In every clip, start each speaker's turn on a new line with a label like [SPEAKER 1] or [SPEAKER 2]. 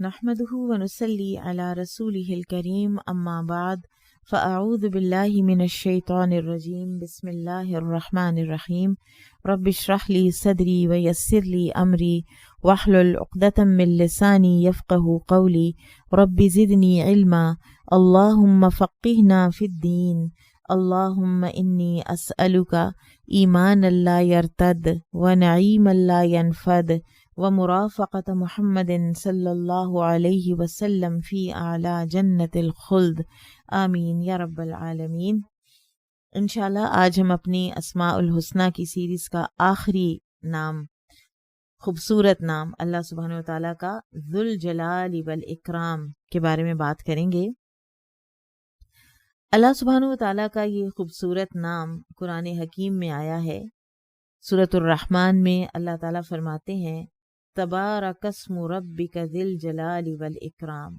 [SPEAKER 1] نحمده ونصلي على رسوله الكريم أما بعد فأعوذ بالله من الشيطان الرجيم بسم الله الرحمن الرحيم رب اشرح لي صدري ويسر لي أمري واحلل عقدة من لساني يفقه قولي رب زدني علما اللهم فقهنا في الدين اللهم إني أسألك إيمانا لا يرتد ونعيما لا ينفد ومرافقة محمد صلی اللہ علیہ وسلم فی اعلی جنت الخلد آمین یا رب العالمین۔ انشاءاللہ آج ہم اپنی اسماء الحسنہ کی سیریز کا آخری نام، خوبصورت نام اللہ سبحانہ وتعالیٰ کا ذوالجلال والاکرام کے بارے میں بات کریں گے۔ اللہ سبحانہ وتعالیٰ کا یہ خوبصورت نام قرآن حکیم میں آیا ہے۔ سورۃ الرحمن میں اللہ تعالیٰ فرماتے ہیں تبارک اسم ربک ذی الجلال والاکرام،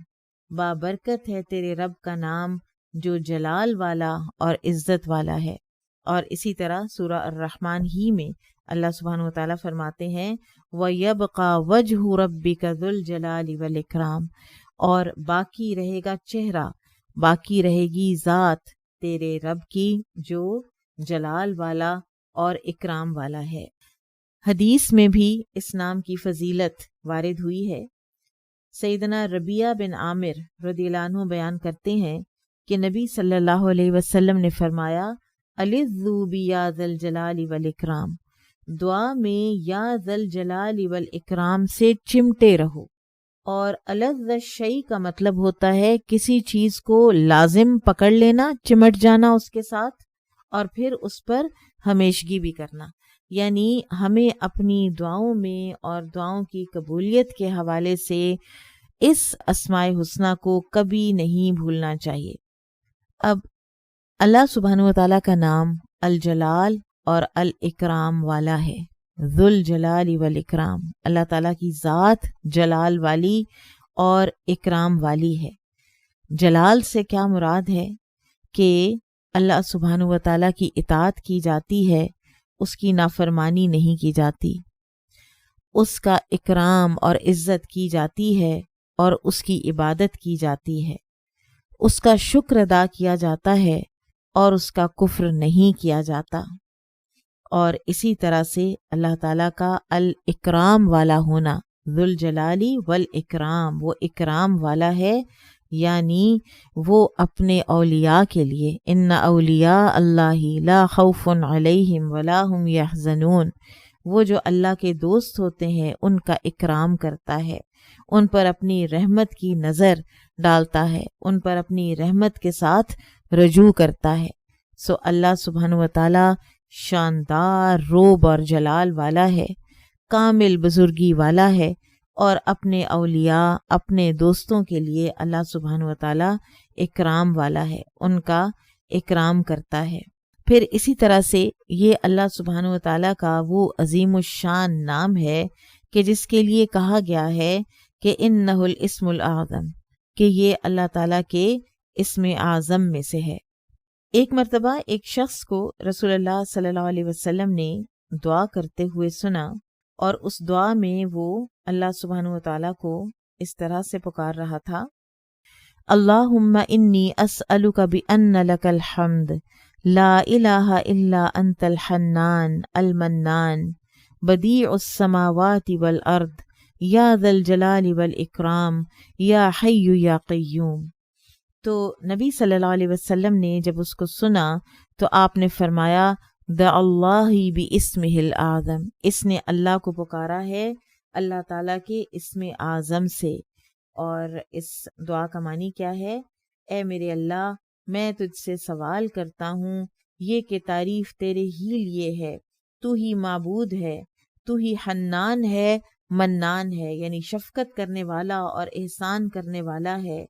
[SPEAKER 1] بابرکت ہے تیرے رب کا نام جو جلال والا اور عزت والا ہے۔ اور اسی طرح سورہ الرحمن ہی میں اللہ سبحانہ وتعالیٰ فرماتے ہیں وَيَبْقَى وَجْهُ رَبِّكَ ذُو الْجَلَالِ وَالْإِكْرَامِ، اور باقی رہے گا چہرہ، باقی رہے گی ذات تیرے رب کی جو جلال والا اور اکرام والا ہے۔ حدیث میں بھی اس نام کی فضیلت وارد ہوئی ہے۔ سیدنا ربیعہ بن عامر رضی اللہ عنہ بیان کرتے ہیں کہ نبی صلی اللہ علیہ وسلم نے فرمایا الذو بیا ذی الجلال والاکرام، دعا میں یا ذی الجلال والاکرام سے چمٹے رہو۔ اور الذ الشیء کا مطلب ہوتا ہے کسی چیز کو لازم پکڑ لینا، چمٹ جانا اس کے ساتھ، اور پھر اس پر ہمیشگی بھی کرنا۔ یعنی ہمیں اپنی دعاؤں میں اور دعاؤں کی قبولیت کے حوالے سے اس اسماء حسنہ کو کبھی نہیں بھولنا چاہیے۔ اب اللہ سبحانہ وتعالیٰ کا نام الجلال اور الاکرام والا ہے، ذوالجلال والاکرام، اللہ تعالیٰ کی ذات جلال والی اور اکرام والی ہے۔ جلال سے کیا مراد ہے کہ اللہ سبحانہ وتعالیٰ کی اطاعت کی جاتی ہے، اس کی نافرمانی نہیں کی جاتی، اس کا اکرام اور عزت کی جاتی ہے اور اس کی عبادت کی جاتی ہے، اس کا شکر ادا کیا جاتا ہے اور اس کا کفر نہیں کیا جاتا۔ اور اسی طرح سے اللہ تعالیٰ کا الاکرام والا ہونا، ذوالجلالی والاکرام، وہ اکرام والا ہے، یعنی وہ اپنے اولیاء کے لیے ان اولیاء اللہ لا خوف علیہم ولا هم یحزنون، وہ جو اللہ کے دوست ہوتے ہیں ان کا اکرام کرتا ہے، ان پر اپنی رحمت کی نظر ڈالتا ہے، ان پر اپنی رحمت کے ساتھ رجوع کرتا ہے۔ سو اللہ سبحانہ وتعالی شاندار روب اور جلال والا ہے، کامل بزرگی والا ہے، اور اپنے اولیاء، اپنے دوستوں کے لیے اللہ سبحانہ وتعالی اکرام والا ہے، ان کا اکرام کرتا ہے۔ پھر اسی طرح سے یہ اللہ سبحانہ وتعالی کا وہ عظیم الشان نام ہے کہ جس کے لیے کہا گیا ہے کہ انہ الاسم الاعظم، کہ یہ اللہ تعالیٰ کے اسم اعظم میں سے ہے۔ ایک مرتبہ ایک شخص کو رسول اللہ صلی اللہ علیہ وسلم نے دعا کرتے ہوئے سنا، اور اس دعا میں وہ اللہ سبحانہ وتعالیٰ کو اس طرح سے پکار رہا تھا اللہم انی اسألک بأن لک الحمد لا الہ الا انت الحنان المنان بدیع السماوات والارض یا ذا الجلال والاکرام یا حی یا قیوم۔ تو نبی صلی اللہ علیہ وسلم نے جب اس کو سنا تو آپ نے فرمایا دعا اللہ باسمہ الاعظم، اس نے اللہ کو پکارا ہے اللہ تعالیٰ کے اسم اعظم سے۔ اور اس دعا کا معنی کیا ہے؟ اے میرے اللہ، میں تجھ سے سوال کرتا ہوں یہ کہ تعریف تیرے ہی لیے ہے، تو ہی معبود ہے، تو ہی حنان ہے، منان ہے، یعنی شفقت کرنے والا اور احسان کرنے والا ہے،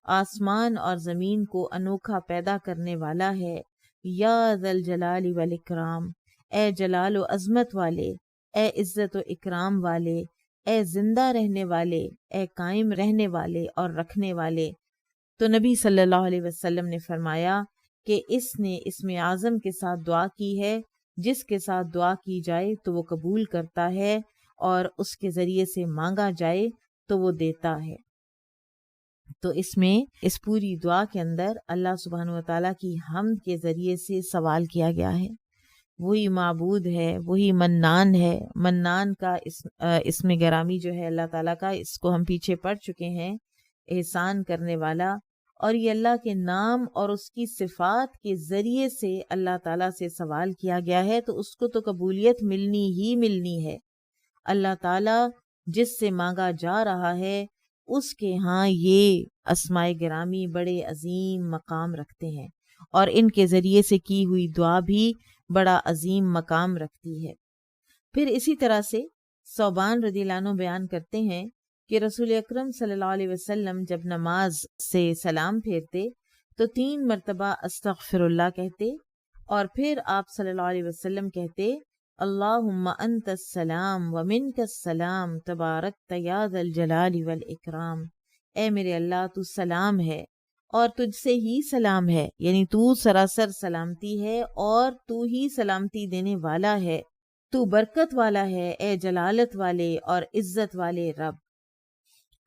[SPEAKER 1] آسمان اور زمین کو انوکھا پیدا کرنے والا ہے، یا ذا الجلال والاکرام، اے جلال و عظمت والے، اے عزت و اکرام والے، اے زندہ رہنے والے، اے قائم رہنے والے اور رکھنے والے۔ تو نبی صلی اللہ علیہ وسلم نے فرمایا کہ اس نے اسم اعظم کے ساتھ دعا کی ہے، جس کے ساتھ دعا کی جائے تو وہ قبول کرتا ہے، اور اس کے ذریعے سے مانگا جائے تو وہ دیتا ہے۔ تو اس میں اس پوری دعا کے اندر اللہ سبحانہ و تعالیٰ کی حمد کے ذریعے سے سوال کیا گیا ہے. وہی معبود ہے، وہی منان ہے. منان کا اسم گرامی جو ہے اللہ تعالیٰ کا، اس کو ہم پیچھے پڑھ چکے ہیں، احسان کرنے والا. اور یہ اللہ کے نام اور اس کی صفات کے ذریعے سے اللہ تعالیٰ سے سوال کیا گیا ہے، تو اس کو تو قبولیت ملنی ہی ملنی ہے. اللہ تعالیٰ جس سے مانگا جا رہا ہے اس کے ہاں یہ اسماء گرامی بڑے عظیم مقام رکھتے ہیں، اور ان کے ذریعے سے کی ہوئی دعا بھی بڑا عظیم مقام رکھتی ہے. پھر اسی طرح سے ثوبان رضی اللہ عنہ بیان کرتے ہیں کہ رسول اکرم صلی اللہ علیہ وسلم جب نماز سے سلام پھیرتے تو 3 مرتبہ استغفر اللہ کہتے، اور پھر آپ صلی اللہ علیہ وسلم کہتے اللہم انت السلام ومنک السلام تبارکت یا ذا الجلال والاکرام. اے میرے اللہ تو سلام ہے اور تجھ سے ہی سلام ہے، یعنی تو سراسر سلامتی ہے اور تو ہی سلامتی دینے والا ہے، تو برکت والا ہے اے جلالت والے اور عزت والے رب.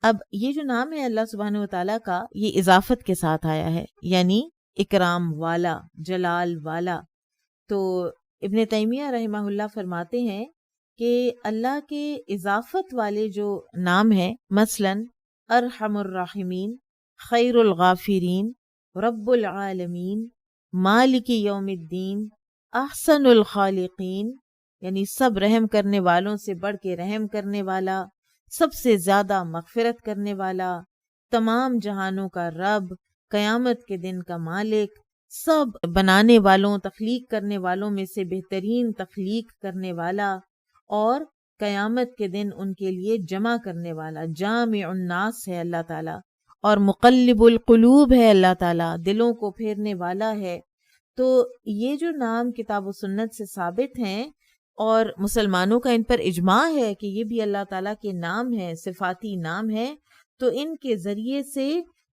[SPEAKER 1] اب یہ جو نام ہے اللہ سبحانہ وتعالیٰ کا، یہ اضافت کے ساتھ آیا ہے، یعنی اکرام والا، جلال والا. تو ابن تیمیہ رحمہ اللہ فرماتے ہیں کہ اللہ کے اضافت والے جو نام ہیں، مثلا ارحم الراحمین، خیر الغافرین، رب العالمین، مالک یوم الدین، احسن الخالقین، یعنی سب رحم کرنے والوں سے بڑھ کے رحم کرنے والا، سب سے زیادہ مغفرت کرنے والا، تمام جہانوں کا رب، قیامت کے دن کا مالک، سب بنانے والوں، تخلیق کرنے والوں میں سے بہترین تخلیق کرنے والا، اور قیامت کے دن ان کے لیے جمع کرنے والا، جامع الناس ہے اللہ تعالیٰ، اور مقلب القلوب ہے اللہ تعالیٰ، دلوں کو پھیرنے والا ہے. تو یہ جو نام کتاب و سنت سے ثابت ہیں اور مسلمانوں کا ان پر اجماع ہے کہ یہ بھی اللہ تعالیٰ کے نام ہیں، صفاتی نام ہے، تو ان کے ذریعے سے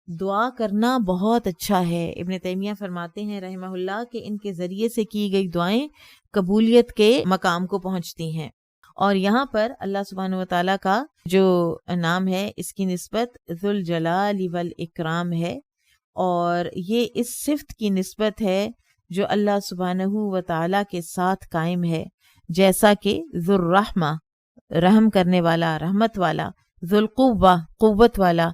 [SPEAKER 1] دعا کرنا بہت اچھا ہے. ابن تیمیہ فرماتے ہیں رحمہ اللہ کہ ان کے ذریعے سے کی گئی دعائیں قبولیت کے مقام کو پہنچتی ہیں. اور یہاں پر اللہ سبحانہ وتعالیٰ کا جو نام ہے اس کی نسبت ذوالجلال والاکرام ہے، اور یہ اس صفت کی نسبت ہے جو اللہ سبحانہ وتعالیٰ کے ساتھ قائم ہے، جیسا کہ ذوالرحمہ رحم کرنے والا، رحمت والا، ذوالقوہ قوت والا.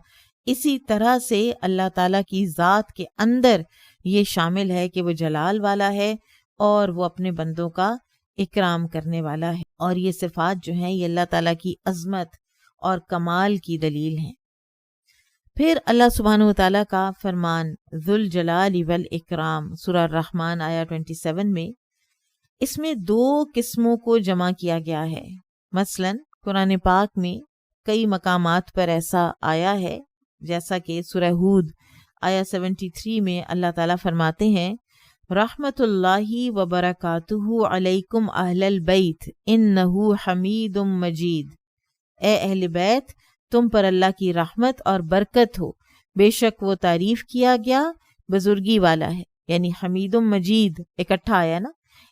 [SPEAKER 1] اسی طرح سے اللہ تعالیٰ کی ذات کے اندر یہ شامل ہے کہ وہ جلال والا ہے اور وہ اپنے بندوں کا اکرام کرنے والا ہے. اور یہ صفات جو ہیں یہ اللہ تعالیٰ کی عظمت اور کمال کی دلیل ہیں. پھر اللہ سبحانہ وتعالیٰ کا فرمان ذوالجلال والاکرام سورہ الرحمن آیہ 27 میں، اس میں 2 قسموں کو جمع کیا گیا ہے. مثلا قرآن پاک میں کئی مقامات پر ایسا آیا ہے، جیسا کہ سورہ ہود آیہ 73 میں اللہ تعالیٰ فرماتے ہیں رحمت اللہ وبرکاتہ علیکم اہل البیت انہ حمید مجید. اے اہل بیت، تم پر اللہ کی رحمت اور برکت ہو، بے شک وہ تعریف کیا گیا بزرگی والا ہے. یعنی حمید مجید اکٹھا آیا نا.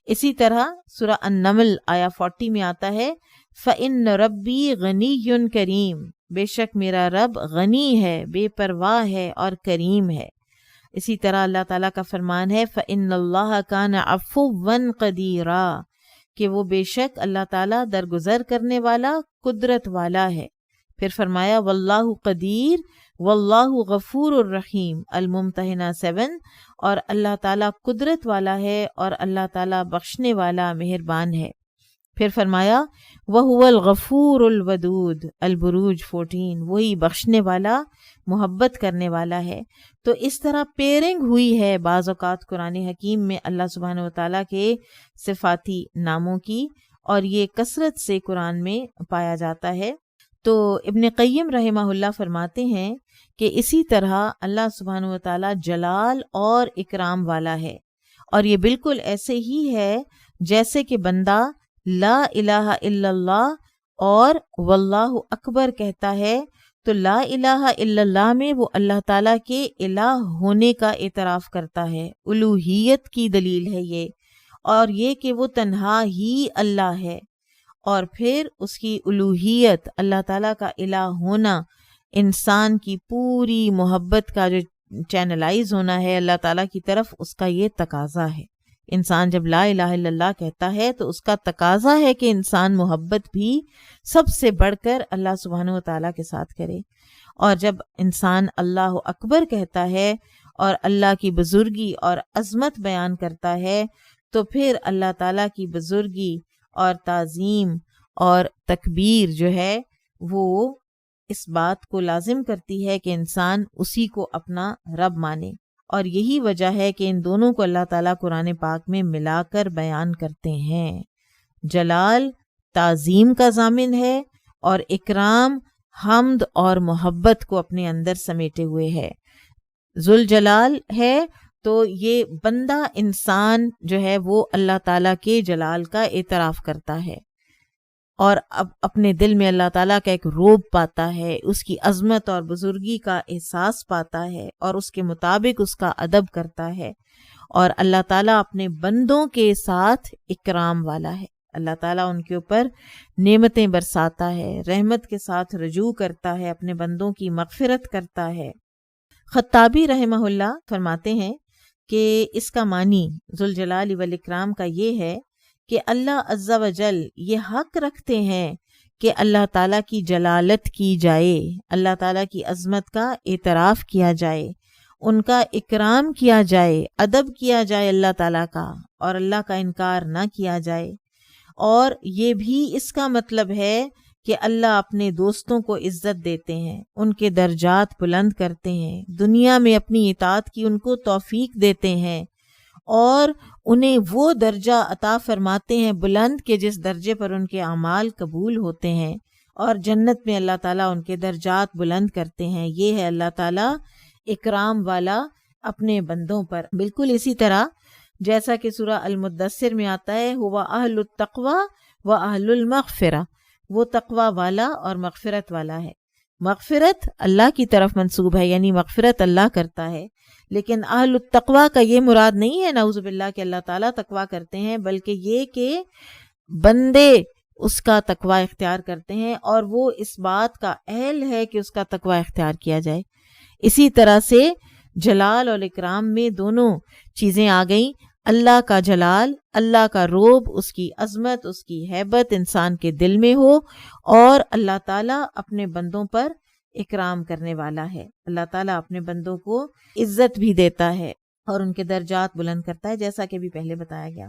[SPEAKER 1] اسی طرح سورہ النمل آیہ 40 میں آتا ہے فَإِنَّ رَبِّي غَنِيٌّ کریم، بے شک میرا رب غنی ہے، بے پرواہ ہے اور کریم ہے. اسی طرح اللہ تعالیٰ کا فرمان ہے فَإِنَّ اللَّهَ كَانَ عَفُوًّا قَدِيرًا، کہ وہ بے شک اللہ تعالیٰ درگزر کرنے والا، قدرت والا ہے. پھر فرمایا واللہ قدیر واللہ غفور الرحیم الممتحنہ 7، اور اللہ تعالیٰ قدرت والا ہے اور اللہ تعالیٰ بخشنے والا مہربان ہے. پھر فرمایا وَهُوَ الْغَفُورُ الْوَدُودُ البروج 14، وہی بخشنے والا، محبت کرنے والا ہے. تو اس طرح پیرنگ ہوئی ہے بعض اوقات قرآن حکیم میں اللہ سبحانہ وتعالیٰ کے صفاتی ناموں کی، اور یہ کثرت سے قرآن میں پایا جاتا ہے. تو ابن قیم رحمہ اللہ فرماتے ہیں کہ اسی طرح اللہ سبحانہ وتعالیٰ جلال اور اکرام والا ہے، اور یہ بالکل ایسے ہی ہے جیسے کہ بندہ لا الہ الا اللہ اور واللہ اکبر کہتا ہے، تو لا الہ الا اللہ میں وہ اللہ تعالیٰ کے الہ ہونے کا اعتراف کرتا ہے، الوہیت کی دلیل ہے یہ، اور یہ کہ وہ تنہا ہی اللہ ہے. اور پھر اس کی الوہیت، اللہ تعالیٰ کا الہ ہونا، انسان کی پوری محبت کا جو چینلائز ہونا ہے اللہ تعالیٰ کی طرف، اس کا یہ تقاضا ہے۔ انسان جب لا الہ الا اللہ کہتا ہے تو اس کا تقاضا ہے کہ انسان محبت بھی سب سے بڑھ کر اللہ سبحانہ وتعالیٰ کے ساتھ کرے۔ اور جب انسان اللہ اکبر کہتا ہے اور اللہ کی بزرگی اور عظمت بیان کرتا ہے تو پھر اللہ تعالیٰ کی بزرگی اور تعظیم اور تکبیر جو ہے وہ اس بات کو لازم کرتی ہے کہ انسان اسی کو اپنا رب مانے۔ اور یہی وجہ ہے کہ ان دونوں کو اللہ تعالیٰ قرآن پاک میں ملا کر بیان کرتے ہیں۔ جلال تعظیم کا ضامن ہے اور اکرام حمد اور محبت کو اپنے اندر سمیٹے ہوئے ہے۔ ذوالجلال ہے تو یہ بندہ انسان جو ہے وہ اللہ تعالیٰ کے جلال کا اعتراف کرتا ہے اور اب اپنے دل میں اللہ تعالیٰ کا ایک روب پاتا ہے، اس کی عظمت اور بزرگی کا احساس پاتا ہے اور اس کے مطابق اس کا ادب کرتا ہے۔ اور اللہ تعالیٰ اپنے بندوں کے ساتھ اکرام والا ہے، اللہ تعالیٰ ان کے اوپر نعمتیں برساتا ہے، رحمت کے ساتھ رجوع کرتا ہے، اپنے بندوں کی مغفرت کرتا ہے۔ خطابی رحمہ اللہ فرماتے ہیں کہ اس کا معنی ذوالجلال والاکرام کا یہ ہے کہ اللہ عز و جل یہ حق رکھتے ہیں کہ اللہ تعالیٰ کی جلالت کی جائے، اللہ تعالیٰ کی عظمت کا اعتراف کیا جائے، ان کا اکرام کیا جائے، ادب کیا جائے اللہ تعالیٰ کا، اور اللہ کا انکار نہ کیا جائے۔ اور یہ بھی اس کا مطلب ہے کہ اللہ اپنے دوستوں کو عزت دیتے ہیں، ان کے درجات بلند کرتے ہیں، دنیا میں اپنی اطاعت کی ان کو توفیق دیتے ہیں اور انہیں وہ درجہ عطا فرماتے ہیں بلند کہ جس درجے پر ان کے اعمال قبول ہوتے ہیں، اور جنت میں اللہ تعالیٰ ان کے درجات بلند کرتے ہیں۔ یہ ہے اللہ تعالیٰ اکرام والا اپنے بندوں پر۔ بالکل اسی طرح جیسا کہ سورہ المدثر میں آتا ہے ہوا اہل التقوی و اہل المغفرہ، وہ تقوی والا اور مغفرت والا ہے۔ مغفرت اللہ کی طرف منسوب ہے، یعنی مغفرت اللہ کرتا ہے، لیکن اہل التقوی کا یہ مراد نہیں ہے نعوذ باللہ کہ اللہ تعالیٰ تقوی کرتے ہیں، بلکہ یہ کہ بندے اس کا تقوی اختیار کرتے ہیں اور وہ اس بات کا اہل ہے کہ اس کا تقوی اختیار کیا جائے۔ اسی طرح سے جلال اور اکرام میں دونوں چیزیں آ گئیں، اللہ کا جلال، اللہ کا روب، اس کی عظمت، اس کی ہیبت انسان کے دل میں ہو، اور اللہ تعالیٰ اپنے بندوں پر اکرام کرنے والا ہے، اللہ تعالیٰ اپنے بندوں کو عزت بھی دیتا ہے اور ان کے درجات بلند کرتا ہے، جیسا کہ بھی پہلے بتایا گیا۔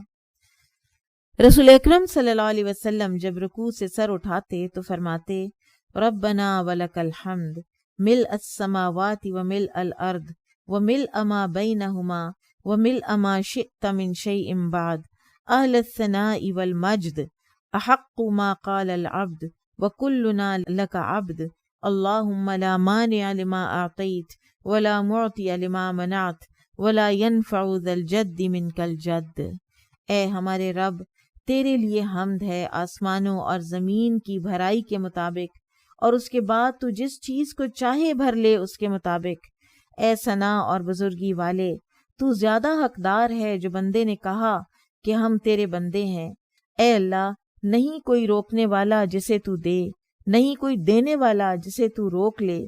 [SPEAKER 1] رسول اکرم صلی اللہ علیہ وسلم جب رکوع سے سر اٹھاتے تو فرماتے ربنا ولک الحمد ملء السماوات وملء الارض وملء ما بینہما وملء ما شئت من شیء بعد اہل الثناء والمجد احق ما قال العبد وکلنا لک عبد اللہم لا مانع لما اعطیت ولا معطی لما منعت ولا ينفع ذا الجد منک الجد۔ اے ہمارے رب، تیرے لیے حمد ہے آسمانوں اور زمین کی بھرائی کے مطابق، اور اس کے بعد تو جس چیز کو چاہے بھر لے اس کے مطابق۔ اے ثنا اور بزرگی والے، تو زیادہ حقدار ہے۔ جو بندے نے کہا کہ ہم تیرے بندے ہیں، اے اللہ، نہیں کوئی روکنے والا جسے تو دے، نہیں کوئی دینے والا جسے تو روک لے۔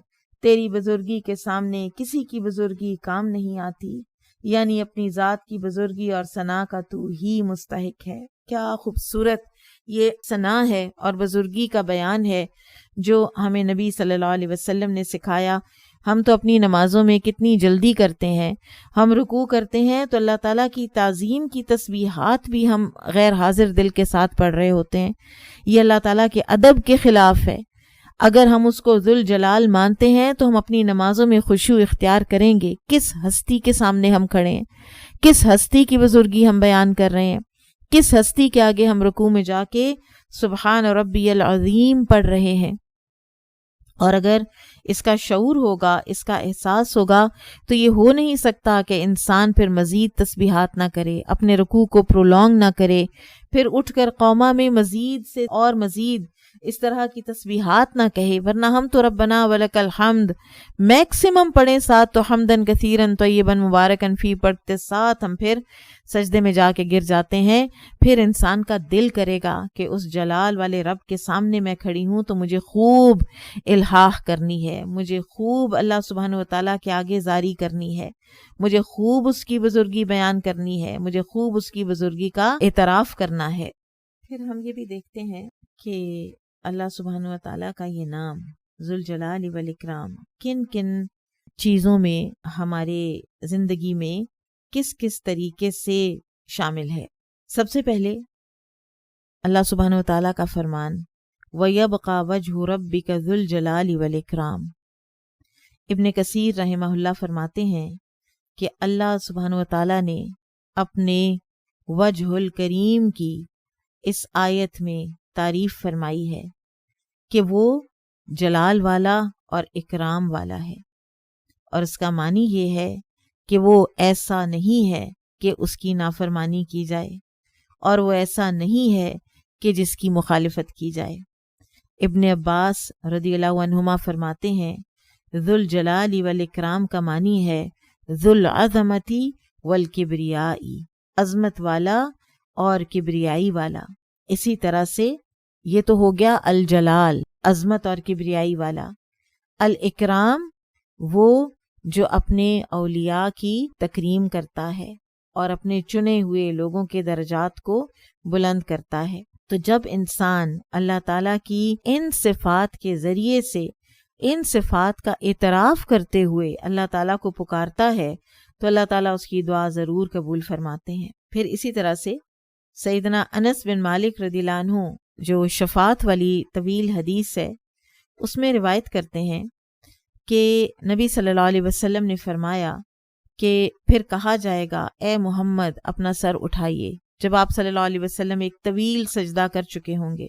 [SPEAKER 1] تیری بزرگی کے سامنے کسی کی بزرگی کام نہیں آتی، یعنی اپنی ذات کی بزرگی اور ثنا کا تو ہی مستحق ہے۔ کیا خوبصورت یہ ثنا ہے اور بزرگی کا بیان ہے جو ہمیں نبی صلی اللہ علیہ وسلم نے سکھایا۔ ہم تو اپنی نمازوں میں کتنی جلدی کرتے ہیں، ہم رکوع کرتے ہیں تو اللہ تعالیٰ کی تعظیم کی تسبیحات بھی ہم غیر حاضر دل کے ساتھ پڑھ رہے ہوتے ہیں۔ یہ اللہ تعالیٰ کے ادب کے خلاف ہے۔ اگر ہم اس کو ذوالجلال مانتے ہیں تو ہم اپنی نمازوں میں خشوع اختیار کریں گے۔ کس ہستی کے سامنے ہم کھڑے ہیں، کس ہستی کی بزرگی ہم بیان کر رہے ہیں، کس ہستی کے آگے ہم رکوع میں جا کے سبحان ربی العظیم پڑھ رہے ہیں۔ اور اگر اس کا شعور ہوگا، اس کا احساس ہوگا، تو یہ ہو نہیں سکتا کہ انسان پھر مزید تسبیحات نہ کرے، اپنے رکوع کو پرولونگ نہ کرے، پھر اٹھ کر قوما میں مزید سے اور مزید اس طرح کی تسبیحات نہ کہے، ورنہ ہم تو ربنا ولک الحمد میکسیمم پڑھیں ساتھ تو حمدن کثیرن طیبن مبارکن فی پڑھتے ساتھ ہم پھر سجدے میں جا کے گر جاتے ہیں۔ پھر انسان کا دل کرے گا کہ اس جلال والے رب کے سامنے میں کھڑی ہوں تو مجھے خوب الحاح کرنی ہے، مجھے خوب اللہ سبحانہ وتعالیٰ کے آگے زاری کرنی ہے، مجھے خوب اس کی بزرگی بیان کرنی ہے، مجھے خوب اس کی بزرگی کا اعتراف کرنا ہے۔ پھر ہم یہ بھی دیکھتے ہیں کہ اللہ سبحانہ وتعالیٰ کا یہ نام ذوالجلال والاکرام کن کن چیزوں میں ہمارے زندگی میں کس کس طریقے سے شامل ہے۔ سب سے پہلے اللہ سبحانہ وتعالیٰ کا فرمان وَيَبْقَى وَجْهُ رَبِّكَ ذُو الْجَلَالِ وَالْإِكْرَامِ۔ ابن کثیر رحمہ اللہ فرماتے ہیں کہ اللہ سبحانہ وتعالیٰ نے اپنے وجہ الکریم کی اس آیت میں تعریف فرمائی ہے کہ وہ جلال والا اور اکرام والا ہے، اور اس کا معنی یہ ہے کہ وہ ایسا نہیں ہے کہ اس کی نافرمانی کی جائے، اور وہ ایسا نہیں ہے کہ جس کی مخالفت کی جائے۔ ابن عباس رضی اللہ عنہما فرماتے ہیں ذو الجلال والاکرام کا معنی ہے ذو العظمتی والکبریائی، عظمت والا اور کبریائی والا۔ اسی طرح سے یہ تو ہو گیا الجلال، عظمت اور کبریائی والا۔ الاکرام وہ جو اپنے اولیاء کی تکریم کرتا ہے اور اپنے چنے ہوئے لوگوں کے درجات کو بلند کرتا ہے۔ تو جب انسان اللہ تعالیٰ کی ان صفات کے ذریعے سے ان صفات کا اعتراف کرتے ہوئے اللہ تعالیٰ کو پکارتا ہے تو اللہ تعالیٰ اس کی دعا ضرور قبول فرماتے ہیں۔ پھر اسی طرح سے سیدنا انس بن مالک رضی اللہ عنہ جو شفاعت والی طویل حدیث ہے اس میں روایت کرتے ہیں کہ نبی صلی اللہ علیہ وسلم نے فرمایا کہ پھر کہا جائے گا اے محمد اپنا سر اٹھائیے، جب آپ صلی اللہ علیہ وسلم ایک طویل سجدہ کر چکے ہوں گے،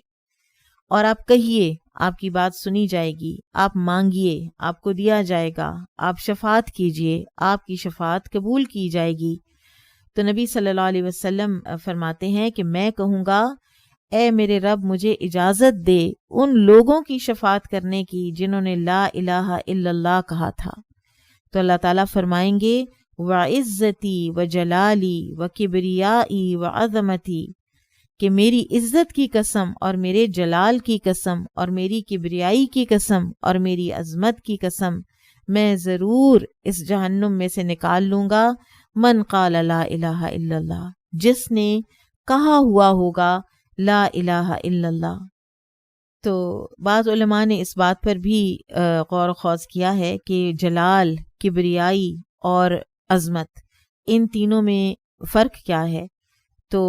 [SPEAKER 1] اور آپ کہیے آپ کی بات سنی جائے گی، آپ مانگیے آپ کو دیا جائے گا، آپ شفاعت کیجئے آپ کی شفاعت قبول کی جائے گی۔ تو نبی صلی اللہ علیہ وسلم فرماتے ہیں کہ میں کہوں گا اے میرے رب مجھے اجازت دے ان لوگوں کی شفاعت کرنے کی جنہوں نے لا الہ الا اللہ کہا تھا۔ تو اللہ تعالیٰ فرمائیں گے وعزتی وجلالی وکبریائی وعظمتی، کہ میری عزت کی قسم اور میرے جلال کی قسم اور میری کبریائی کی قسم اور میری عظمت کی قسم، میں ضرور اس جہنم میں سے نکال لوں گا من قال لا الہ الا اللہ، جس نے کہا ہوا ہوگا لا الہ الا اللہ۔ تو بعض علماء نے اس بات پر بھی غور و خوض کیا ہے کہ جلال، کبریائی اور عظمت ان تینوں میں فرق کیا ہے۔ تو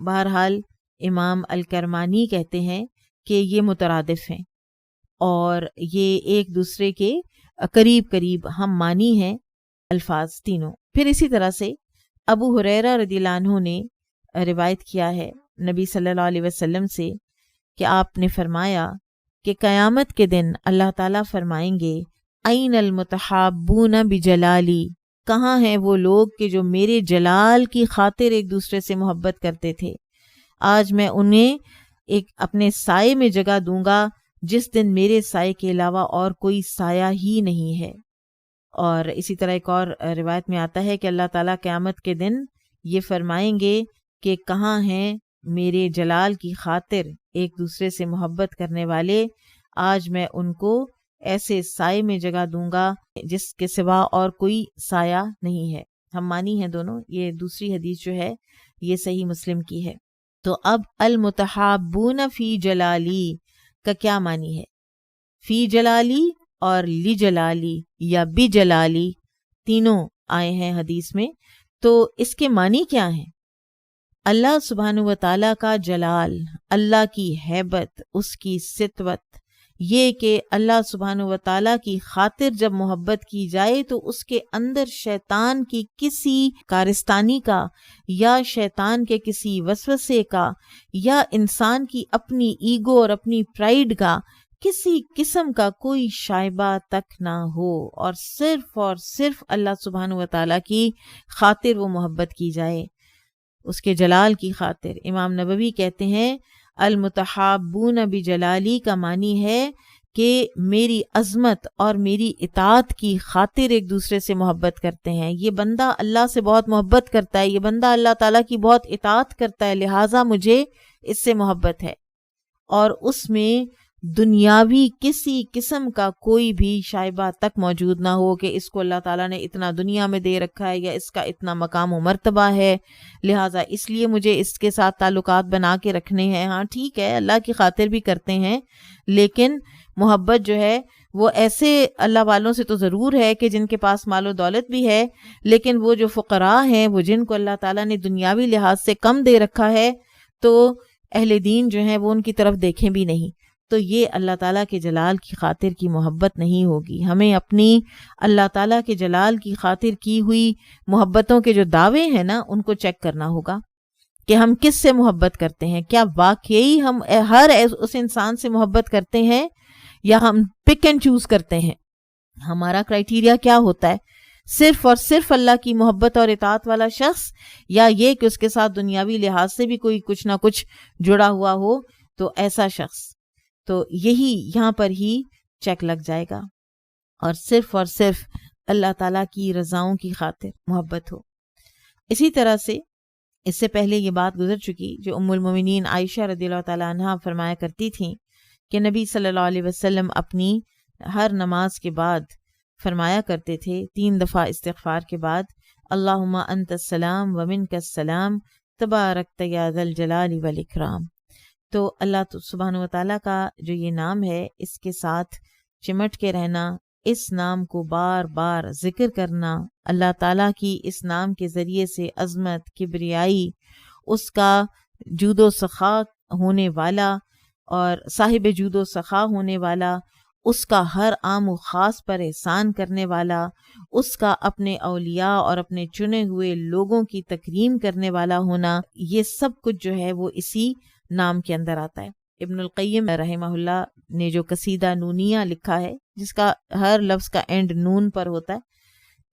[SPEAKER 1] بہرحال امام الکرمانی کہتے ہیں کہ یہ مترادف ہیں اور یہ ایک دوسرے کے قریب قریب ہم معنی ہیں الفاظ تینوں۔ پھر اسی طرح سے ابو ہریرہ رضی اللہ عنہ نے روایت کیا ہے نبی صلی اللہ علیہ وسلم سے کہ آپ نے فرمایا کہ قیامت کے دن اللہ تعالیٰ فرمائیں گے این المتحابون بجلالی، کہاں ہیں وہ لوگ کہ جو میرے جلال کی خاطر ایک دوسرے سے محبت کرتے تھے، آج میں انہیں ایک اپنے سائے میں جگہ دوں گا جس دن میرے سائے کے علاوہ اور کوئی سایہ ہی نہیں ہے۔ اور اسی طرح ایک اور روایت میں آتا ہے کہ اللہ تعالیٰ قیامت کے دن یہ فرمائیں گے کہ کہاں ہیں میرے جلال کی خاطر ایک دوسرے سے محبت کرنے والے، آج میں ان کو ایسے سائے میں جگہ دوں گا جس کے سوا اور کوئی سایہ نہیں ہے۔ ہم مانی ہیں دونوں، یہ دوسری حدیث جو ہے یہ صحیح مسلم کی ہے۔ تو اب المتحابون فی جلالی کا کیا معنی ہے؟ فی جلالی اور لی جلالی یا بی جلالی تینوں آئے ہیں حدیث میں، تو اس کے معنی کیا ہیں؟ اللہ سبحانہ و تعالیٰ کا جلال، اللہ کی ہیبت، اس کی سطوت، یہ کہ اللہ سبحانہ و تعالیٰ کی خاطر جب محبت کی جائے تو اس کے اندر شیطان کی کسی کارستانی کا یا شیطان کے کسی وسوسے کا یا انسان کی اپنی ایگو اور اپنی پرائیڈ کا کسی قسم کا کوئی شائبہ تک نہ ہو، اور صرف اللہ سبحانہ و تعالیٰ کی خاطر وہ محبت کی جائے، اس کے جلال کی خاطر۔ امام نبوی کہتے ہیں المتحابون بجلالی کا معنی ہے کہ میری عظمت اور میری اطاعت کی خاطر ایک دوسرے سے محبت کرتے ہیں. یہ بندہ اللہ سے بہت محبت کرتا ہے, یہ بندہ اللہ تعالیٰ کی بہت اطاعت کرتا ہے, لہٰذا مجھے اس سے محبت ہے. اور اس میں دنیاوی کسی قسم کا کوئی بھی شائبہ تک موجود نہ ہو کہ اس کو اللہ تعالیٰ نے اتنا دنیا میں دے رکھا ہے یا اس کا اتنا مقام و مرتبہ ہے, لہٰذا اس لیے مجھے اس کے ساتھ تعلقات بنا کے رکھنے ہیں. ہاں ٹھیک ہے, اللہ کی خاطر بھی کرتے ہیں, لیکن محبت جو ہے وہ ایسے اللہ والوں سے تو ضرور ہے کہ جن کے پاس مال و دولت بھی ہے, لیکن وہ جو فقراء ہیں, وہ جن کو اللہ تعالیٰ نے دنیاوی لحاظ سے کم دے رکھا ہے, تو اہل دین جو ہیں وہ ان کی طرف دیکھیں بھی نہیں. تو یہ اللہ تعالیٰ کے جلال کی خاطر کی محبت نہیں ہوگی. ہمیں اپنی اللہ تعالیٰ کے جلال کی خاطر کی ہوئی محبتوں کے جو دعوے ہیں نا, ان کو چیک کرنا ہوگا کہ ہم کس سے محبت کرتے ہیں. کیا واقعی ہم ہر اس انسان سے محبت کرتے ہیں یا ہم پک اینڈ چوز کرتے ہیں؟ ہمارا کرائیٹیریا کیا ہوتا ہے؟ صرف اور صرف اللہ کی محبت اور اطاعت والا شخص, یا یہ کہ اس کے ساتھ دنیاوی لحاظ سے بھی کوئی کچھ نہ کچھ جڑا ہوا ہو, تو ایسا شخص. تو یہی یہاں پر ہی چیک لگ جائے گا, اور صرف اللہ تعالیٰ کی رضاؤں کی خاطر محبت ہو. اسی طرح سے اس سے پہلے یہ بات گزر چکی جو ام المومنین عائشہ رضی اللہ تعالیٰ عنہا فرمایا کرتی تھیں کہ نبی صلی اللہ علیہ وسلم اپنی ہر نماز کے بعد فرمایا کرتے تھے 3 دفعہ استغفار کے بعد, اللہم انت السلام ومنک السلام تبارکت یا ذا الجلال والاکرام. تو اللہ سبحانہ وتعالیٰ کا جو یہ نام ہے, اس کے ساتھ چمٹ کے رہنا, اس نام کو بار بار ذکر کرنا, اللہ تعالیٰ کی اس نام کے ذریعے سے عظمت, کبریائی, اس کا جود و سخا ہونے والا اور صاحب جود و سخا ہونے والا, اس کا ہر عام و خاص پر احسان کرنے والا, اس کا اپنے اولیاء اور اپنے چنے ہوئے لوگوں کی تکریم کرنے والا ہونا, یہ سب کچھ جو ہے وہ اسی نام کے اندر آتا ہے. ابن القیم رحمہ اللہ نے جو قصیدہ نونیہ لکھا ہے, جس کا ہر لفظ کا اینڈ نون پر ہوتا ہے,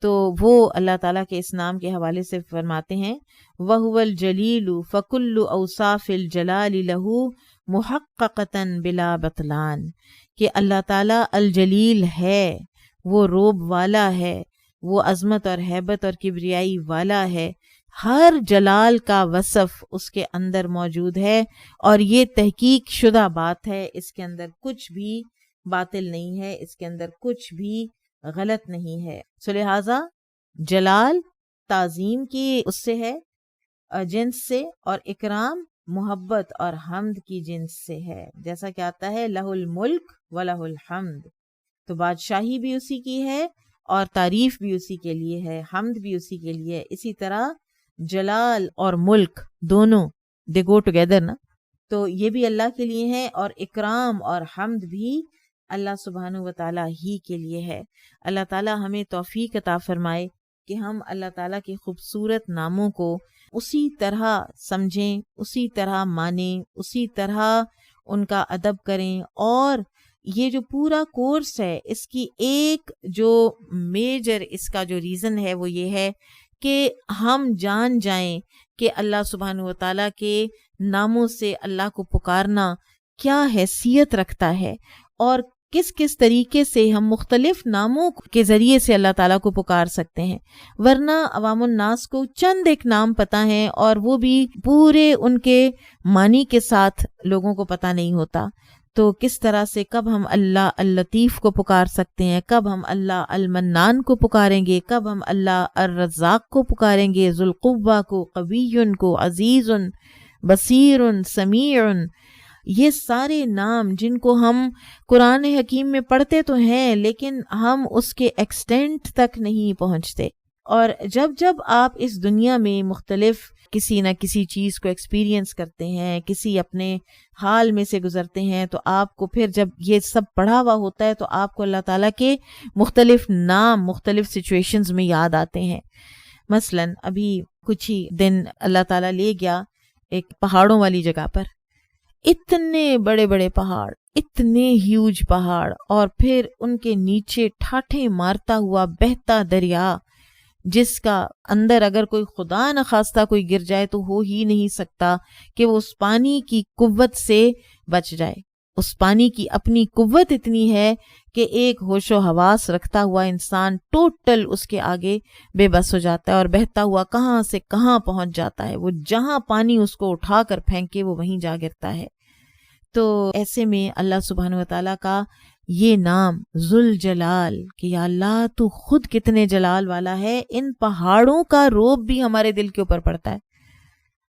[SPEAKER 1] تو وہ اللہ تعالیٰ کے اس نام کے حوالے سے فرماتے ہیں وَهُوَ الْجَلِيلُ فَكُلُّ أَوْصَافِ الْجَلَالِ لَهُ مُحَقَّقَةً بِلَا بَطْلَانٍ, کہ اللہ تعالیٰ الجلیل ہے, وہ روب والا ہے, وہ عظمت اور ہیبت اور کبریائی والا ہے, ہر جلال کا وصف اس کے اندر موجود ہے, اور یہ تحقیق شدہ بات ہے, اس کے اندر کچھ بھی باطل نہیں ہے, اس کے اندر کچھ بھی غلط نہیں ہے. سو لہٰذا جلال تعظیم کی اس سے ہے, جنس سے, اور اکرام محبت اور حمد کی جنس سے ہے. جیسا کہ آتا ہے لہ الملک و لہ الحمد, تو بادشاہی بھی اسی کی ہے اور تعریف بھی اسی کے لیے ہے, حمد بھی اسی کے لیے. اسی طرح جلال اور ملک دونوں دے گو ٹوگیدر نا, تو یہ بھی اللہ کے لیے ہے, اور اکرام اور حمد بھی اللہ سبحانہ و تعالیٰ ہی کے لیے ہے. اللہ تعالیٰ ہمیں توفیق عطا فرمائے کہ ہم اللہ تعالیٰ کے خوبصورت ناموں کو اسی طرح سمجھیں, اسی طرح مانیں, اسی طرح ان کا ادب کریں. اور یہ جو پورا کورس ہے, اس کی ایک جو میجر اس کا جو ریزن ہے وہ یہ ہے کہ ہم جان جائیں کہ اللہ سبحانہ و تعالیٰ کے ناموں سے اللہ کو پکارنا کیا حیثیت رکھتا ہے, اور کس کس طریقے سے ہم مختلف ناموں کے ذریعے سے اللہ تعالیٰ کو پکار سکتے ہیں. ورنہ عوام الناس کو چند ایک نام پتہ ہیں, اور وہ بھی پورے ان کے معنی کے ساتھ لوگوں کو پتہ نہیں ہوتا. تو کس طرح سے کب ہم اللہ اللطیف کو پکار سکتے ہیں, کب ہم اللہ المنان کو پکاریں گے, کب ہم اللہ الرزاق کو پکاریں گے, ذوالقوہ کو, قوی کو, عزیز, بصیر, سمیع, یہ سارے نام جن کو ہم قرآن حکیم میں پڑھتے تو ہیں لیکن ہم اس کے ایکسٹینٹ تک نہیں پہنچتے. اور جب جب آپ اس دنیا میں مختلف کسی نہ کسی چیز کو ایکسپیرینس کرتے ہیں, کسی اپنے حال میں سے گزرتے ہیں, تو آپ کو پھر جب یہ سب پڑھا ہوا ہوتا ہے تو آپ کو اللہ تعالیٰ کے مختلف نام مختلف سچویشنز میں یاد آتے ہیں. مثلا ابھی کچھ ہی دن اللہ تعالیٰ لے گیا ایک پہاڑوں والی جگہ پر, اتنے بڑے بڑے پہاڑ, اتنے ہیوج پہاڑ, اور پھر ان کے نیچے ٹھاٹھیں مارتا ہوا بہتا دریا, جس کا اندر اگر کوئی خدا نخواستہ کوئی گر جائے تو ہو ہی نہیں سکتا کہ وہ اس پانی کی قوت سے بچ جائے. اس پانی کی اپنی قوت اتنی ہے کہ ایک ہوش و حواس رکھتا ہوا انسان ٹوٹل اس کے آگے بے بس ہو جاتا ہے اور بہتا ہوا کہاں سے کہاں پہنچ جاتا ہے. وہ جہاں پانی اس کو اٹھا کر پھینکے وہ وہیں جا گرتا ہے. تو ایسے میں اللہ سبحانہ و تعالیٰ کا یہ نام ذوالجلال کہ یا اللہ تو خود کتنے جلال والا ہے، ان پہاڑوں کا روب بھی ہمارے دل کے اوپر پڑتا ہے.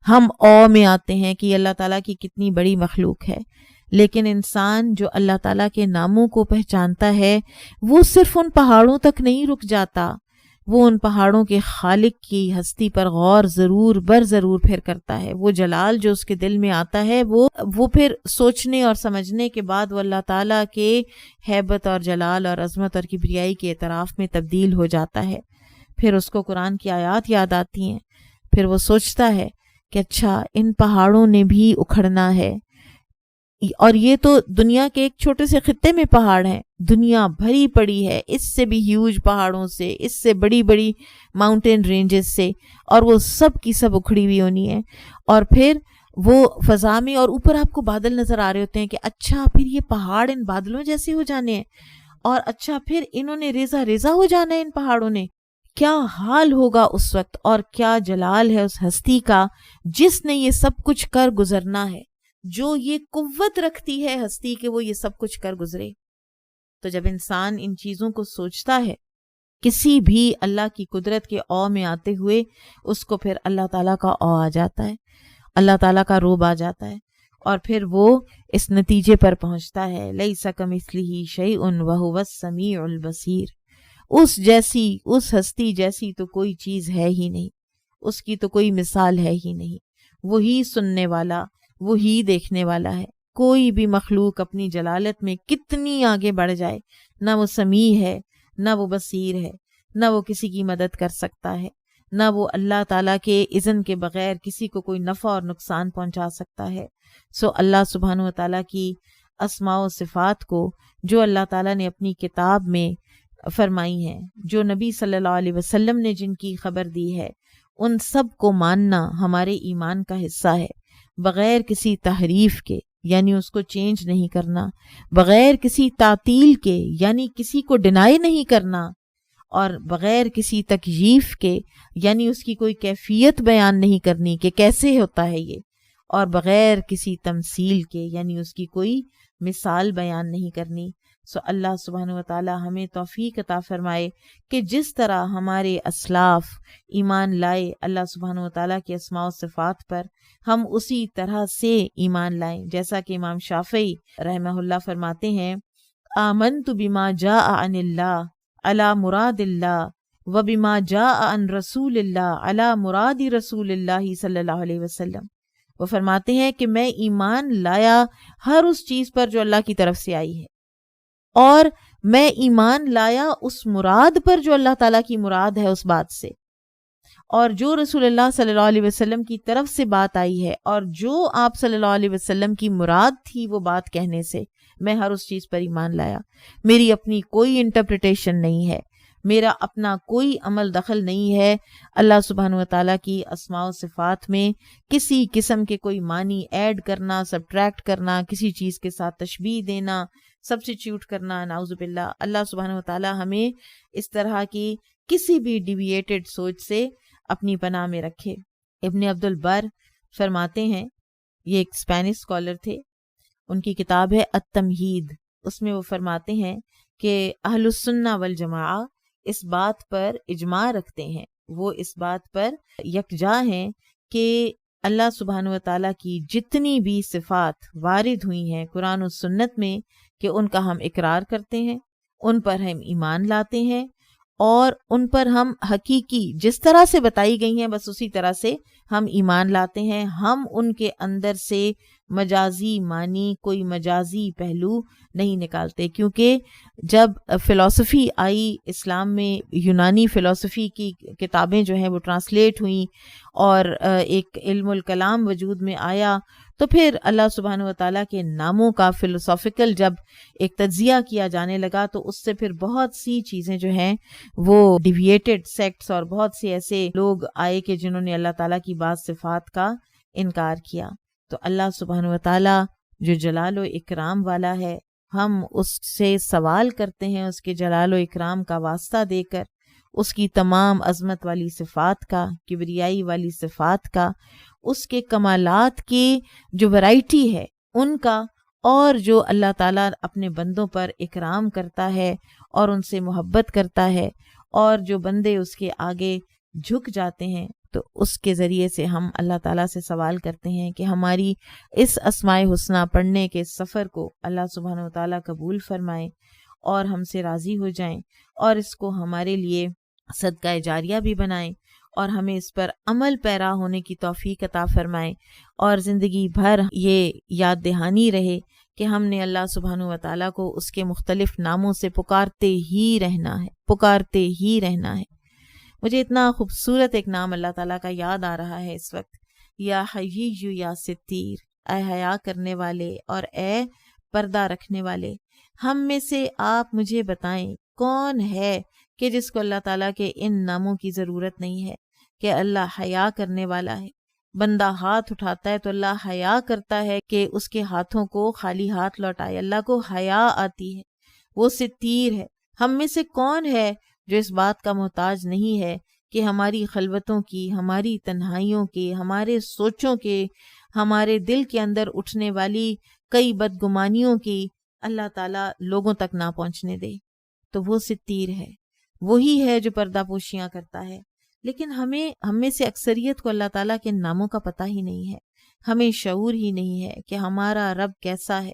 [SPEAKER 1] ہم او میں آتے ہیں کہ اللہ تعالیٰ کی کتنی بڑی مخلوق ہے. لیکن انسان جو اللہ تعالیٰ کے ناموں کو پہچانتا ہے وہ صرف ان پہاڑوں تک نہیں رک جاتا، وہ ان پہاڑوں کے خالق کی ہستی پر غور ضرور پھر کرتا ہے. وہ جلال جو اس کے دل میں آتا ہے وہ پھر سوچنے اور سمجھنے کے بعد وہ اللہ تعالیٰ کے ہیبت اور جلال اور عظمت اور کبریائی کے اعتراف میں تبدیل ہو جاتا ہے. پھر اس کو قرآن کی آیات یاد آتی ہیں، پھر وہ سوچتا ہے کہ اچھا ان پہاڑوں نے بھی اکھڑنا ہے، اور یہ تو دنیا کے ایک چھوٹے سے خطے میں پہاڑ ہیں، دنیا بھری پڑی ہے اس سے بھی ہیوج پہاڑوں سے، اس سے بڑی بڑی ماؤنٹین رینجز سے، اور وہ سب کی سب اکھڑی ہوئی ہونی ہے. اور پھر وہ فضا میں اور اوپر آپ کو بادل نظر آ رہے ہوتے ہیں کہ اچھا پھر یہ پہاڑ ان بادلوں جیسے ہو جانے ہیں، اور اچھا پھر انہوں نے ریزہ ہو جانا ہے ان پہاڑوں نے. کیا حال ہوگا اس وقت، اور کیا جلال ہے اس ہستی کا جس نے یہ سب کچھ کر گزرنا ہے، جو یہ قوت رکھتی ہے ہستی کہ وہ یہ سب کچھ کر گزرے. تو جب انسان ان چیزوں کو سوچتا ہے کسی بھی اللہ کی قدرت کے او میں آتے ہوئے، اس کو پھر اللہ تعالیٰ کا او آ جاتا ہے، اللہ تعالیٰ کا روب آ جاتا ہے، اور پھر وہ اس نتیجے پر پہنچتا ہے لیس کمثلہ شیء وہو السمیع البصیر. اس جیسی، اس ہستی جیسی تو کوئی چیز ہے ہی نہیں، اس کی تو کوئی مثال ہے ہی نہیں. وہی سننے والا، وہی دیکھنے والا ہے. کوئی بھی مخلوق اپنی جلالت میں کتنی آگے بڑھ جائے، نہ وہ سمیع ہے، نہ وہ بصیر ہے، نہ وہ کسی کی مدد کر سکتا ہے، نہ وہ اللہ تعالیٰ کے اذن کے بغیر کسی کو کوئی نفع اور نقصان پہنچا سکتا ہے. سو اللہ سبحانہ و تعالیٰ کی اسماء و صفات کو جو اللہ تعالیٰ نے اپنی کتاب میں فرمائی ہیں، جو نبی صلی اللہ علیہ وسلم نے جن کی خبر دی ہے، ان سب کو ماننا ہمارے ایمان کا حصہ ہے، بغیر کسی تحریف کے، یعنی اس کو چینج نہیں کرنا، بغیر کسی تعطیل کے، یعنی کسی کو ڈینائی نہیں کرنا، اور بغیر کسی تکییف کے، یعنی اس کی کوئی کیفیت بیان نہیں کرنی کہ کیسے ہوتا ہے یہ، اور بغیر کسی تمثیل کے، یعنی اس کی کوئی مثال بیان نہیں کرنی. سو اللہ سبحانہ و تعالی ہمیں توفیق عطا فرمائے کہ جس طرح ہمارے اسلاف ایمان لائے اللہ سبحانہ و تعالیٰ کے اسماء و صفات پر، ہم اسی طرح سے ایمان لائیں. جیسا کہ امام شافعی رحمہ اللہ فرماتے ہیں، آمنت بما جاء عن اللہ علی مراد اللہ و بما جاء عن رسول اللہ علی مراد رسول اللہ صلی اللہ علیہ وسلم. وہ فرماتے ہیں کہ میں ایمان لایا ہر اس چیز پر جو اللہ کی طرف سے آئی ہے، اور میں ایمان لایا اس مراد پر جو اللہ تعالیٰ کی مراد ہے اس بات سے، اور جو رسول اللہ صلی اللہ علیہ وسلم کی طرف سے بات آئی ہے اور جو آپ صلی اللہ علیہ وسلم کی مراد تھی وہ بات کہنے سے، میں ہر اس چیز پر ایمان لایا. میری اپنی کوئی انٹرپریٹیشن نہیں ہے، میرا اپنا کوئی عمل دخل نہیں ہے اللہ سبحانہ و تعالیٰ کی اسماء و صفات میں کسی قسم کے کوئی معنی ایڈ کرنا، سبٹریکٹ کرنا، کسی چیز کے ساتھ تشبیہ دینا، سبسٹیچیوٹ کرنا. نعوذ باللہ. اللہ سبحانہ و تعالیٰ ہمیں اس طرح کی کسی بھی ڈیویٹڈ سوچ سے اپنی پناہ میں رکھے. ابن عبد البر فرماتے ہیں، یہ ایک اسپینش اسکالر تھے، ان کی کتاب ہے التمہید، اس میں وہ فرماتے ہیں کہ اہل السنہ والجماعہ اس بات پر اجماع رکھتے ہیں، وہ اس بات پر یکجا ہیں کہ اللہ سبحانہ و تعالیٰ کی جتنی بھی صفات وارد ہوئی ہیں قرآن و سنت میں کہ ان کا ہم اقرار کرتے ہیں، ان پر ہم ایمان لاتے ہیں، اور ان پر ہم حقیقی جس طرح سے بتائی گئی ہیں بس اسی طرح سے ہم ایمان لاتے ہیں. ہم ان کے اندر سے مجازی معنی، کوئی مجازی پہلو نہیں نکالتے، کیونکہ جب فلسفی آئی اسلام میں، یونانی فلسفی کی کتابیں جو ہیں وہ ٹرانسلیٹ ہوئیں اور ایک علم الکلام وجود میں آیا، تو پھر اللہ سبحانہ وتعالیٰ کے ناموں کا فلسافیکل جب ایک تجزیہ کیا جانے لگا تو اس سے پھر بہت سی چیزیں جو ہیں وہ ڈیویٹڈ سیکٹس اور بہت سے ایسے لوگ آئے کہ جنہوں نے اللہ تعالیٰ کی بعض صفات کا انکار کیا۔ تو اللہ سبحانہ وتعالیٰ جو جلال و اکرام والا ہے، ہم اس سے سوال کرتے ہیں اس کے جلال و اکرام کا واسطہ دے کر، اس کی تمام عظمت والی صفات کا، کبریائی والی صفات کا، اس کے کمالات کی جو ورائٹی ہے ان کا، اور جو اللہ تعالیٰ اپنے بندوں پر اکرام کرتا ہے اور ان سے محبت کرتا ہے، اور جو بندے اس کے آگے جھک جاتے ہیں تو اس کے ذریعے سے ہم اللہ تعالیٰ سے سوال کرتے ہیں کہ ہماری اس اسماء حسنہ پڑھنے کے سفر کو اللہ سبحانہ وتعالیٰ قبول فرمائیں اور ہم سے راضی ہو جائیں، اور اس کو ہمارے لیے صدقہ جاریہ بھی بنائیں، اور ہمیں اس پر عمل پیرا ہونے کی توفیق عطا فرمائیں، اور زندگی بھر یہ یاد دہانی رہے کہ ہم نے اللہ سبحانہ وتعالیٰ کو اس کے مختلف ناموں سے پکارتے ہی رہنا ہے، پکارتے ہی رہنا ہے۔ مجھے اتنا خوبصورت ایک نام اللہ تعالیٰ کا یاد آ رہا ہے اس وقت، یا حیّ یا ستیر، اے حیا کرنے والے اور اے پردہ رکھنے والے۔ ہم میں سے آپ مجھے بتائیں کون ہے کہ جس کو اللہ تعالیٰ کے ان ناموں کی ضرورت نہیں ہے، کہ اللہ حیا کرنے والا ہے۔ بندہ ہاتھ اٹھاتا ہے تو اللہ حیا کرتا ہے کہ اس کے ہاتھوں کو خالی ہاتھ لوٹائے، اللہ کو حیا آتی ہے، وہ ستیر ہے۔ ہم میں سے کون ہے جو اس بات کا محتاج نہیں ہے کہ ہماری خلوتوں کی، ہماری تنہائیوں کے، ہمارے سوچوں کے، ہمارے دل کے اندر اٹھنے والی کئی بدگمانیوں کی اللہ تعالیٰ لوگوں تک نہ پہنچنے دے؟ تو وہ ستیر ہے، وہی ہے جو پردہ پوشیاں کرتا ہے۔ لیکن ہم میں سے اکثریت کو اللہ تعالیٰ کے ناموں کا پتہ ہی نہیں ہے، ہمیں شعور ہی نہیں ہے کہ ہمارا رب کیسا ہے،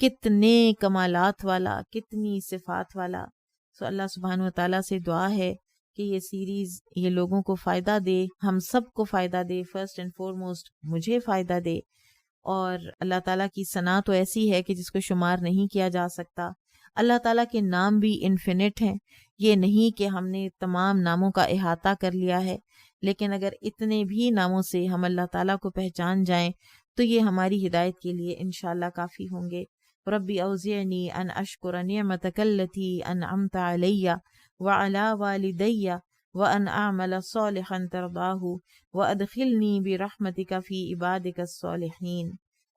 [SPEAKER 1] کتنے کمالات والا، کتنی صفات والا۔ سو اللہ سبحانہ وتعالیٰ سے دعا ہے کہ یہ سیریز یہ لوگوں کو فائدہ دے، ہم سب کو فائدہ دے، فرسٹ اینڈ فورموسٹ مجھے فائدہ دے، اور اللہ تعالیٰ کی ثنا تو ایسی ہے کہ جس کو شمار نہیں کیا جا سکتا۔ اللہ تعالیٰ کے نام بھی انفینٹ ہیں، یہ نہیں کہ ہم نے تمام ناموں کا احاطہ کر لیا ہے، لیکن اگر اتنے بھی ناموں سے ہم اللہ تعالیٰ کو پہچان جائیں تو یہ ہماری ہدایت کے لیے انشاءاللہ کافی ہوں گے۔ ربی اوزعنی ان اشکر نعمتک التی انعمت علی وعلی والدی وان اعمل صالحا ترضاہ وادخلنی برحمتک فی عبادک الصالحین۔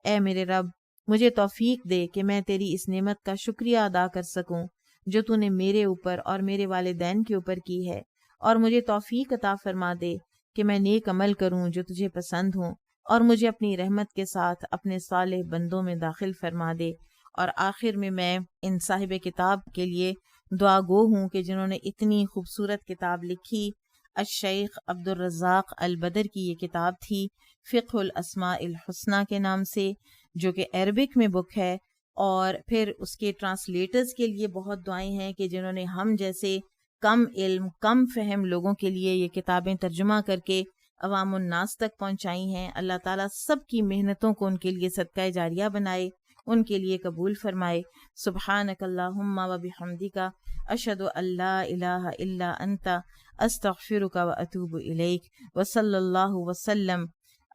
[SPEAKER 1] اے میرے رب، مجھے توفیق دے کہ میں تیری اس نعمت کا شکریہ ادا کر سکوں جو تو نے میرے اوپر اور میرے والدین کے اوپر کی ہے، اور مجھے توفیق عطا فرما دے کہ میں نیک عمل کروں جو تجھے پسند ہوں، اور مجھے اپنی رحمت کے ساتھ اپنے صالح بندوں میں داخل فرما دے۔ اور آخر میں ان صاحب کتاب کے لیے دعا گو ہوں کہ جنہوں نے اتنی خوبصورت کتاب لکھی۔ الشیخ عبد الرزاق البدر کی یہ کتاب تھی فقہ الاسماء الحسنہ کے نام سے، جو کہ عربک میں بک ہے، اور پھر اس کے ٹرانسلیٹرز کے لیے بہت دعائیں ہیں کہ جنہوں نے ہم جیسے کم علم، کم فہم لوگوں کے لیے یہ کتابیں ترجمہ کر کے عوام الناس تک پہنچائی ہیں۔ اللہ تعالیٰ سب کی محنتوں کو ان کے لیے صدقہ جاریہ بنائے، ان کے لیے قبول فرمائے۔ سبحانک اللہم و بحمدک، اشہد ان لا الہ الا انت، استغفرک و اتوب الیک، وصلی اللہ وسلم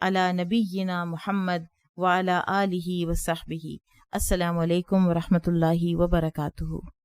[SPEAKER 1] علی نبینا محمد وعلی آلہ وصحبہ۔ السلام علیکم ورحمۃ اللہ وبرکاتہ۔